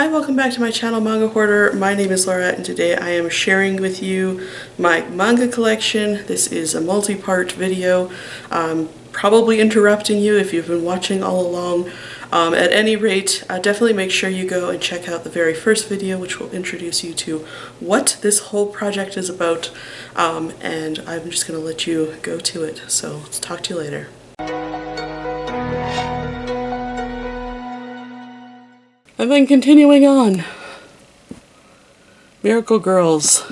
Hi, welcome back to my channel, Manga Hoarder. My name is Laura, and today I am sharing with you my manga collection. This is a multi-part video. Probably interrupting you if you've been watching all along. At any rate, definitely make sure you go and check out the very first video, which will introduce you to what this whole project is about. And I'm just going to let you go to it. So let's talk to you later. And then continuing on, Miracle Girls,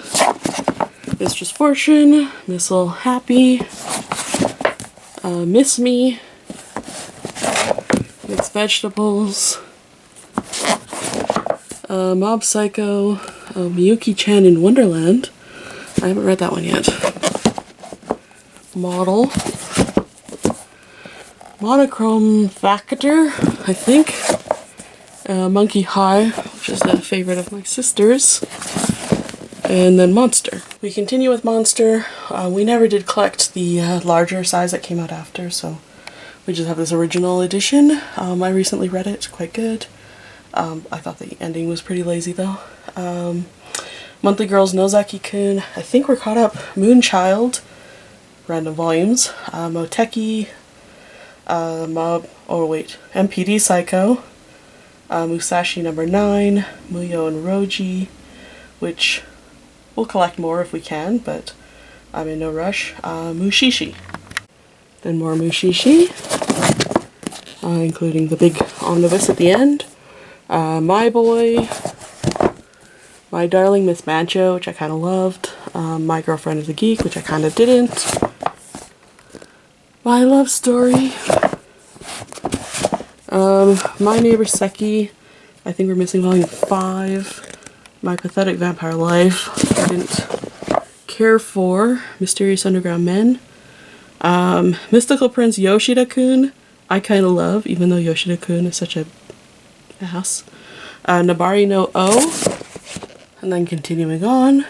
Mistress Fortune, Missile Happy, Miss Me, Mixed Vegetables, Mob Psycho, Miyuki-chan in Wonderland. I haven't read that one yet. Model, Monochrome Factor, I think. Monkey High, which is a favorite of my sister's, and then Monster. We continue with Monster. We never did collect the larger size that came out after, so we just have this original edition. I recently read it, quite good. I thought the ending was pretty lazy though. Monthly Girls Nozaki-kun, I think we're caught up. Moonchild, random volumes. Moteki, MPD Psycho. Musashi number 9, Muyo and Roji, which we'll collect more if we can, but I'm in no rush. Mushishi. Then more Mushishi, including the big omnibus at the end. My Boy, My Darling Miss Bancho, which I kind of loved. My Girlfriend is a Geek, which I kind of didn't. My Love Story. My Neighbor Seki, I think we're missing volume 5. My Pathetic Vampire Life, I didn't care for. Mysterious Underground Men. Mystical Prince Yoshida-kun, I kind of love, even though Yoshida-kun is such a ass. Nabari no O, and then continuing on.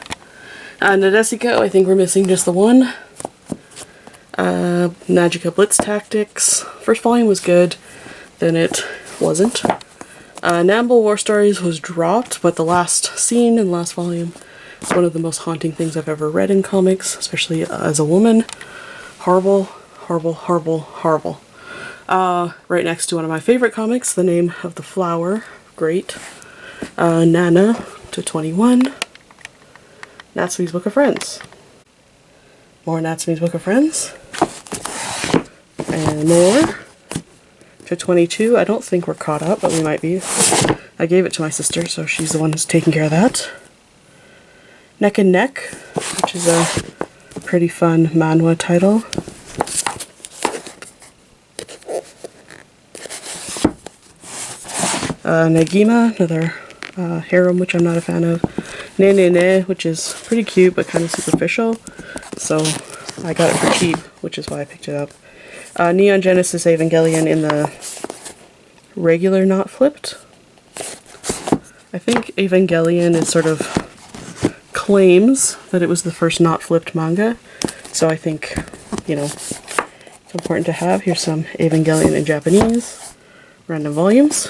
Nadesico, I think we're missing just the one. Magica Blitz Tactics, first volume was good. Then it wasn't. Namble War Stories was dropped, but the last scene in the last volume is one of the most haunting things I've ever read in comics, especially as a woman. Horrible, horrible, horrible, horrible. Right next to one of my favorite comics, The Name of the Flower. Great. Nana to 21. Natsume's Book of Friends. More Natsume's Book of Friends. And more. To 22. I don't think we're caught up, but we might be. I gave it to my sister, so she's the one who's taking care of that. Neck and Neck, which is a pretty fun manhwa title. Negima, another harem, which I'm not a fan of. Ne Ne Ne, which is pretty cute, but kind of superficial. So I got it for cheap, which is why I picked it up. Neon Genesis Evangelion in the regular not flipped. I think Evangelion is sort of claims that it was the first not flipped manga. So I think, you know, it's important to have. Here's some Evangelion in Japanese. Random volumes.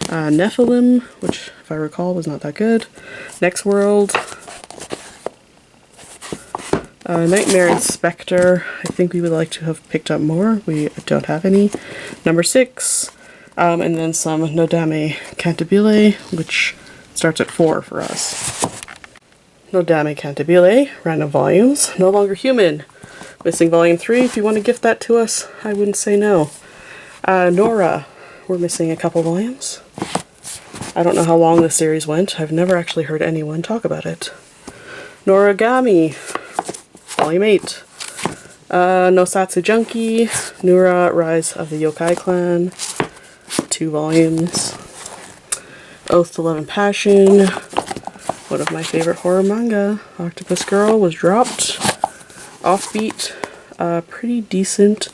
Nephilim, which if I recall was not that good. Next World. Nightmare and Spectre, I think we would like to have picked up more. We don't have any. Number 6, and then some Nodame Cantabile, which starts at 4 for us. Nodame Cantabile, random volumes. No Longer Human, missing volume 3. If you want to gift that to us, I wouldn't say no. Nora, we're missing a couple volumes. I don't know how long this series went. I've never actually heard anyone talk about it. Noragami, Volume 8. Nosatsu Junkie, Nura, Rise of the Yokai Clan, 2 volumes. Oath to Love and Passion, one of my favorite horror manga. Octopus Girl was dropped. Offbeat, pretty decent,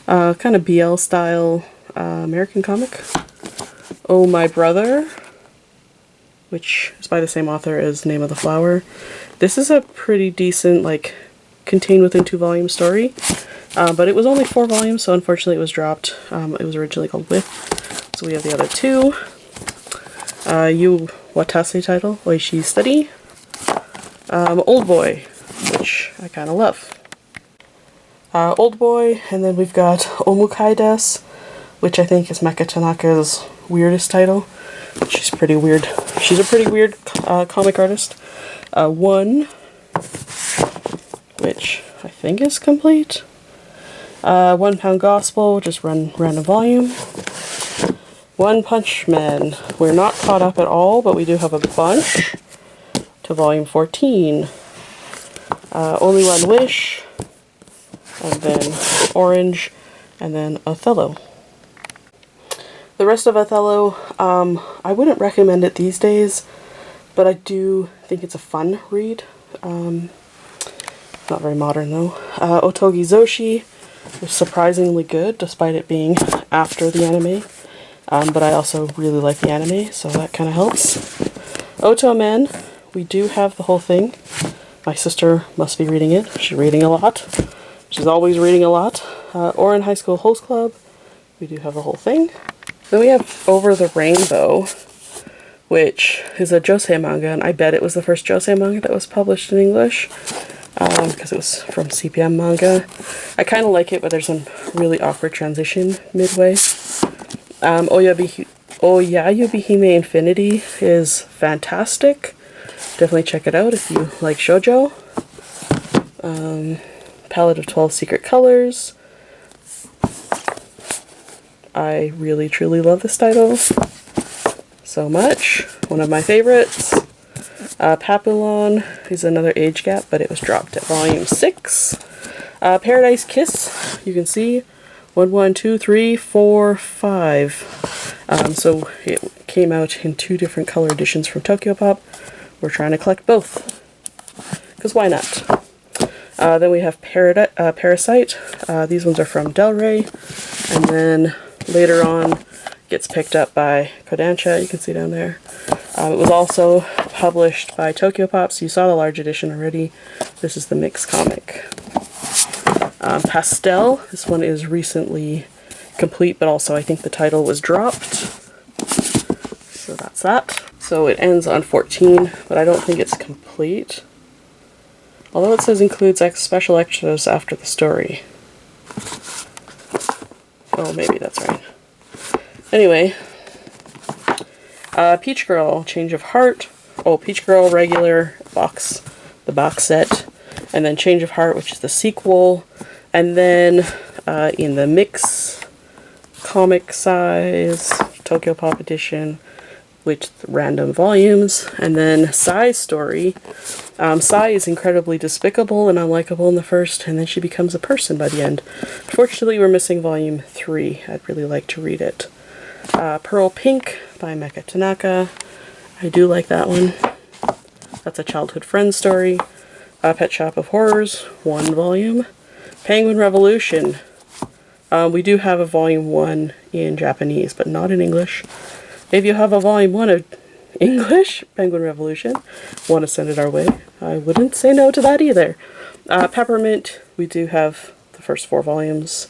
kind of BL style American comic. Oh My Brother, which is by the same author as Name of the Flower. This is a pretty decent, like, contained within 2 volume story, but it was only 4 volumes, so unfortunately it was dropped. It was originally called With, so we have the other 2. Yu Watase title, Oishi Study. Old Boy, which I kind of love. Old Boy, and then we've got Omukai Des, which I think is Mecha Tanaka's weirdest title. She's pretty weird. She's a pretty weird comic artist. One, which I think is complete. 1 Pound Gospel, just random volume. One Punch Man. We're not caught up at all, but we do have a bunch to volume 14. Only One Wish, and then Orange, and then Othello. The rest of Othello, I wouldn't recommend it these days, but I do think it's a fun read. Not very modern though. Otogi Zoshi was surprisingly good, despite it being after the anime. But I also really like the anime, so that kind of helps. Oto Men, we do have the whole thing. My sister must be reading it. She's reading a lot. She's always reading a lot. Oran High School Host Club, we do have the whole thing. Then we have Over the Rainbow, which is a josei manga, and I bet it was the first josei manga that was published in English, because it was from CPM Manga. I kind of like it, but there's some really awkward transition midway. Oyayubihime Infinity is fantastic. Definitely check it out if you like shoujo. Palette of 12 Secret Colors. I really truly love this title so much. One of my favorites. Papillon is another age gap, but it was dropped at volume 6. Paradise Kiss, you can see 1, 1, 2, 3, 4, 5. So it came out in 2 different color editions from Tokyopop. We're trying to collect both, because why not? Then we have Parasite. These ones are from Del Rey, and then later on gets picked up by Kodansha, you can see down there. It was also published by Tokyopop, so you saw the large edition already. This is the mixed comic. Pastel, this one is recently complete, but also I think the title was dropped. So that's that. So it ends on 14, but I don't think it's complete. Although it says includes special extras after the story. Oh, maybe that's right. Anyway, Peach Girl, Change of Heart. Oh, Peach Girl regular box, the box set. And then Change of Heart, which is the sequel. And then in the mix comic size, Tokyopop edition, with random volumes. And then Sai's story. Sai is incredibly despicable and unlikable in the first, and then she becomes a person by the end. Unfortunately, we're missing volume 3. I'd really like to read it. Pearl Pink by Mecha Tanaka. I do like that one. That's a childhood friend story. Pet Shop of Horrors, 1 volume. Penguin Revolution. We do have a volume 1 in Japanese, but not in English. If you have a volume 1 of English, Penguin Revolution, want to send it our way, I wouldn't say no to that either. Peppermint, we do have the first 4 volumes.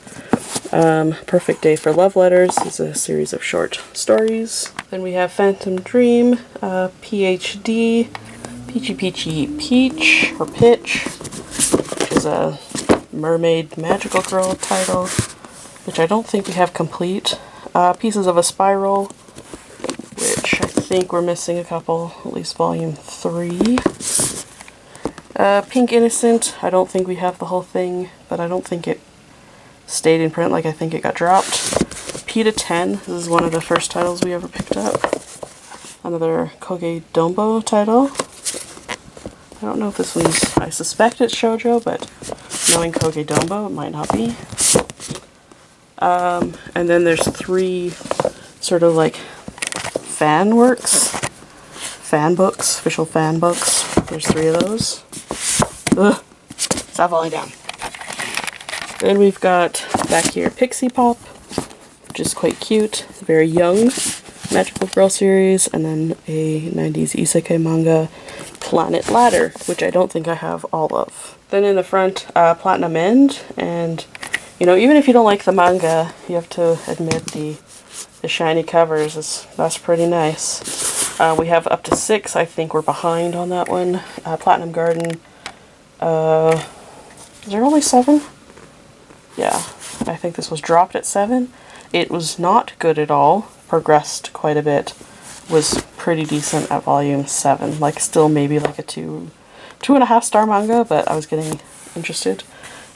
Perfect Day for Love Letters is a series of short stories. Then we have Phantom Dream, PhD, Peachy Peachy Peach, or Pitch, which is a mermaid magical girl title, which I don't think we have complete. Pieces of a Spiral, which I think we're missing a couple, at least volume 3. Pink Innocent, I don't think we have the whole thing, but I don't think it stayed in print, like I think it got dropped. Pita 10, this is one of the first titles we ever picked up. Another Koge Dombo title. I don't know if this one's, I suspect it's shoujo, but knowing Koge Dombo, it might not be. And then there's 3 sort of like fan works, fan books, official fan books. There's 3 of those. Ugh, stop falling down. Then we've got back here Pixie Pop, which is quite cute, very young magical girl series, and then a 90s isekai manga, Planet Ladder, which I don't think I have all of. Then in the front, Platinum End, and you know, even if you don't like the manga, you have to admit the shiny covers, that's pretty nice. We have up to 6. I think we're behind on that one. Platinum Garden. Is there only 7? Yeah, I think this was dropped at 7. It was not good at all. Progressed quite a bit. Was pretty decent at volume 7. Like still maybe like a 2.5 star manga, but I was getting interested.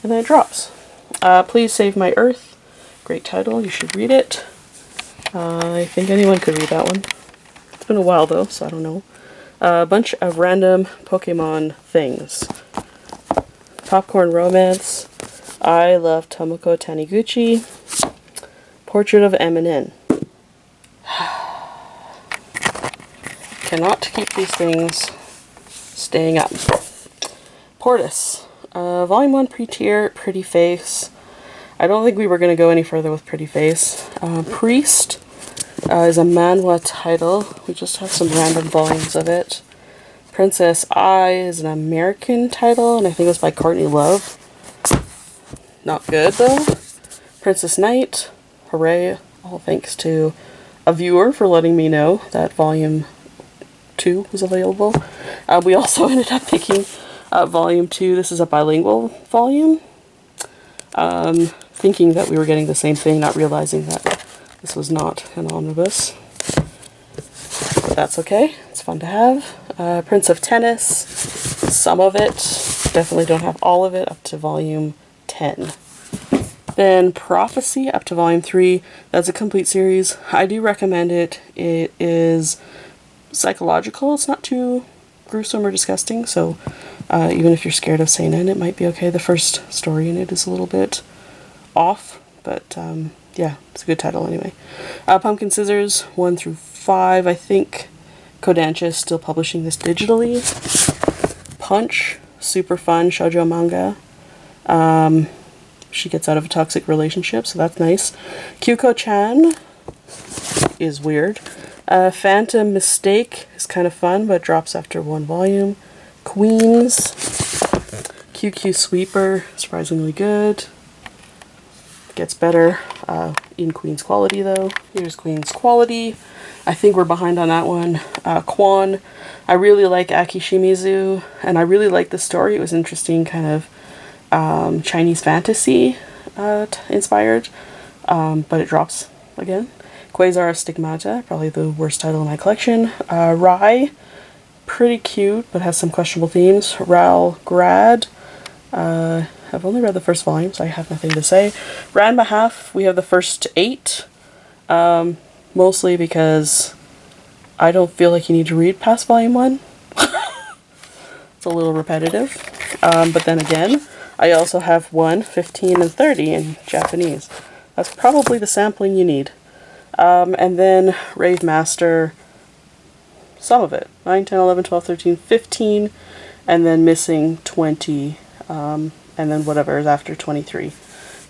And then it drops. Please Save My Earth. Great title. You should read it. I think anyone could read that one. It's been a while though, so I don't know. A bunch of random Pokemon things. Popcorn Romance. I Love Tomoko Taniguchi. Portrait of Eminem. Cannot keep these things staying up. Portis. Volume 1 pre-tier, Pretty Face. I don't think we were going to go any further with Pretty Face. Priest is a manhwa title. We just have some random volumes of it. Princess I is an American title, and I think it was by Courtney Love. Not good, though. Princess Knight. Hooray. All thanks to a viewer for letting me know that volume 2 was available. We also ended up picking volume 2. This is a bilingual volume. Thinking that we were getting the same thing, not realizing that this was not an omnibus. But that's okay. It's fun to have. Prince of Tennis. Some of it. Definitely don't have all of it up to volume 10. Then Prophecy up to volume 3. That's a complete series. I do recommend it. It is psychological. It's not too gruesome or disgusting, so even if you're scared of seinen, it might be okay. The first story in it is a little bit off, but yeah, it's a good title anyway. Pumpkin Scissors 1 through 5. I think Kodansha is still publishing this digitally. Punch, super fun shoujo manga. She gets out of a toxic relationship, so that's nice. Kyuko-chan is weird. Phantom Mistake is kind of fun, but drops after 1 volume. Queens. QQ Sweeper, surprisingly good. Gets better in Queen's Quality, though. Here's Queen's Quality. I think we're behind on that one. Quan. I really like Aki Shimizu, and I really like the story. It was interesting, kind of Chinese fantasy inspired, but it drops again. Quasar of Stigmata, probably the worst title in my collection. Rai, pretty cute, but has some questionable themes. Ral Grad, I've only read the first volume, so I have nothing to say. Ranma Half, we have the first 8, mostly because I don't feel like you need to read past volume 1. It's a little repetitive, but then again, I also have 1, 15, and 30 in Japanese. That's probably the sampling you need. And then Rave Master, some of it, 9, 10, 11, 12, 13, 15, and then missing 20, and then whatever is after 23.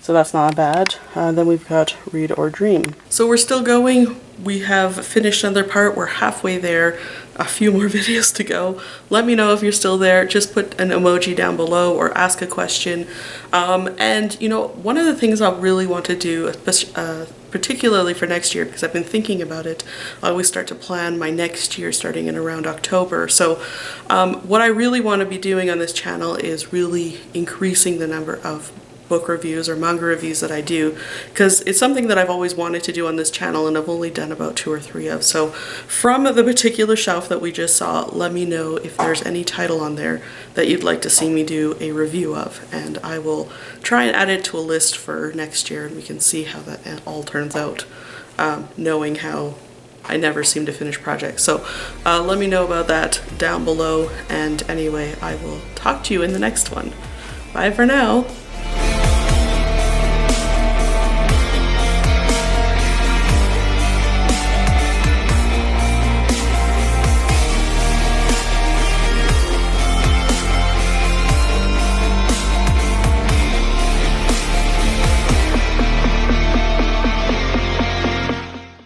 So that's not bad. Then we've got Read or Dream. So we're still going. We have finished another part. We're halfway there. A few more videos to go. Let me know if you're still there. Just put an emoji down below or ask a question. And you know, one of the things I really want to do, particularly for next year, because I've been thinking about it, I always start to plan my next year starting in around October. So what I really want to be doing on this channel is really increasing the number of book reviews or manga reviews that I do, because it's something that I've always wanted to do on this channel and I've only done about 2 or 3 of. So from the particular shelf that we just saw, let me know if there's any title on there that you'd like to see me do a review of, and I will try and add it to a list for next year and we can see how that all turns out, knowing how I never seem to finish projects. So let me know about that down below, and anyway, I will talk to you in the next one. Bye for now.